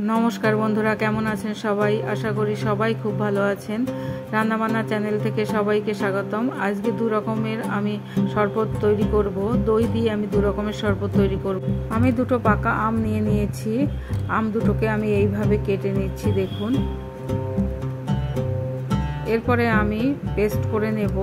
नमस्कार बंधुरा केमन आছেন सबाई आशा करी सबाई खूब भालो आছেন। रान्नाबान्ना चैनल থেকে সবাইকে স্বাগতম। আজকে দু রকমের আমি শরবত তৈরি করব। দই দিয়ে আমি দু রকমের শরবত তৈরি করব। আমি দুটো পাকা আম নিয়ে নিয়েছি। আম দুটোকে আমি এইভাবে কেটে নিচ্ছি দেখুন। এরপরে আমি পেস্ট করে নেব।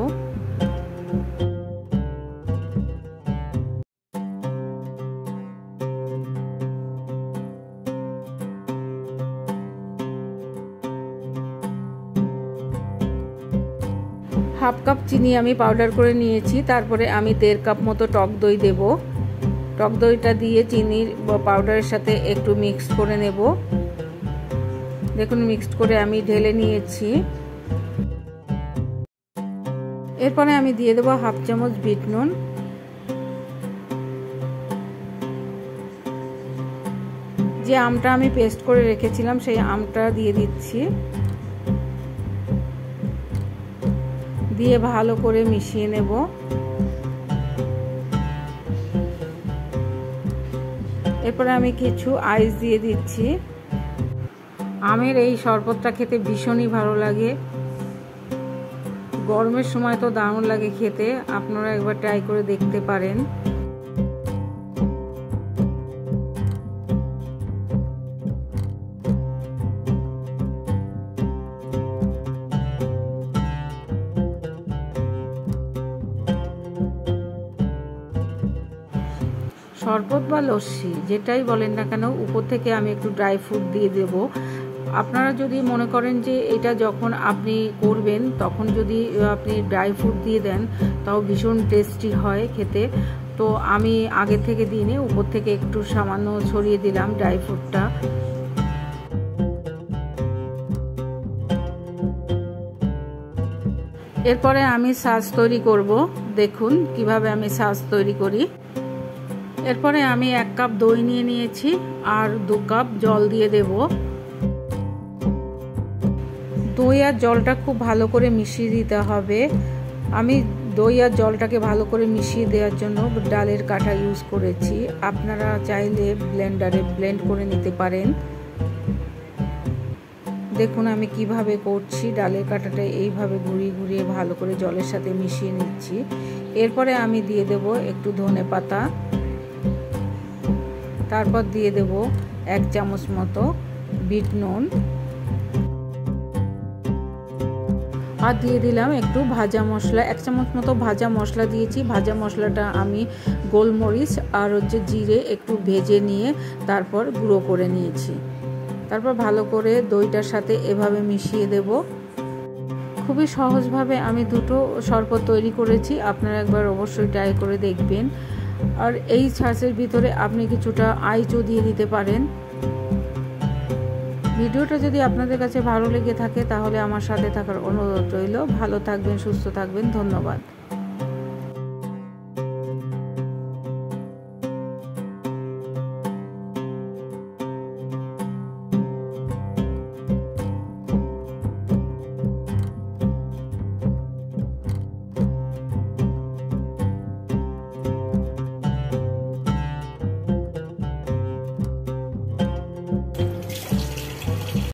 हाफ कप चीनी आमी पाउडार करे निয়েছি। তারপরে আমি 1.5 কাপ মতো টক দই দেব। টক দইটা দিয়ে চিনির পাউডারের সাথে একটু মিক্স করে নেব। দেখুন মিক্সড করে আমি ঢেলে নিয়েছি। এরপরে আমি দিয়ে দেব হাফ চামচ বিট নুন। যে আমটা আমি পেস্ট করে রেখেছিলাম সেই আমটা দিয়ে দিচ্ছি। দিয়ে ভালো করে মিশিয়ে নেব। এরপরে আমি কিছু আইস দিয়ে দিচ্ছি। আমের এই শরবতটা খেতে ভীষণই ভালো লাগে। গরমের সময় তো দারুণ লাগে খেতে। আপনারা একবার ট্রাই করে দেখতে পারেন। শরবত বা লস্যি যেটাই বলেন না কেন উপর থেকে আমি একটু ড্রাই ফ্রুট দিয়ে দেব। আপনারা যদি মনে করেন যে এটা যখন আপনি করবেন তখন যদি আপনি ড্রাই ফ্রুট দিয়ে দেন তাও ভীষণ টেস্টি হয় খেতে। তো আমি আগে থেকে দিনে উপর থেকে একটু সামান্য ছড়িয়ে দিলাম ড্রাই ফ্রুটটা। এরপরে আমি সস তৈরি করব। দেখুন কিভাবে আমি সস তৈরি করি। এরপরে আমি 1 কাপ দই নিয়ে নিয়েছি আর 2 কাপ জল দিয়ে দেব। দই আর জলটা খুব ভালো করে মিশিয়ে দিতে হবে। আমি দই আর জলটাকে ভালো করে মিশিয়ে দেওয়ার জন্য ডালের কাঁটা ইউজ করেছি। আপনারা চাইলে ব্লেন্ডারে ব্লেন্ড করে নিতে পারেন। দেখুন আমি কিভাবে করছি। ডালের কাঁটাটা এইভাবে ঘুরিয়ে ঘুরিয়ে ভালো করে জলের সাথে মিশিয়ে নিচ্ছি। এরপরে আমি দিয়ে দেব একটু ধনেপাতা। তারপর দিয়ে দেব 1 চামচ মতো বিট নুন আর দিয়ে দিলাম একটু ভাজা মশলা। 1 চামচ মতো ভাজা মশলা দিয়েছি। ভাজা মশলাটা আমি গোলমরিচ আর জিরে একটু ভেজে নিয়ে তারপর গুঁড়ো করে নিয়েছি। তারপর ভালো করে দইটার সাথে এভাবে মিশিয়ে দেব। খুবই সহজভাবে আমি দুটো শরবত তৈরি করেছি। আপনারা একবার অবশ্যই ট্রাই করে দেখবেন। আর এই সসের ভিতরে আপনি কিছুটা আইচও দিয়ে দিতে পারেন। ভিডিওটা যদি আপনাদের কাছে ভালো লেগে থাকে তাহলে আমার সাথে থাকার অনুরোধ রইল। ভালো থাকবেন, সুস্থ থাকবেন। ধন্যবাদ।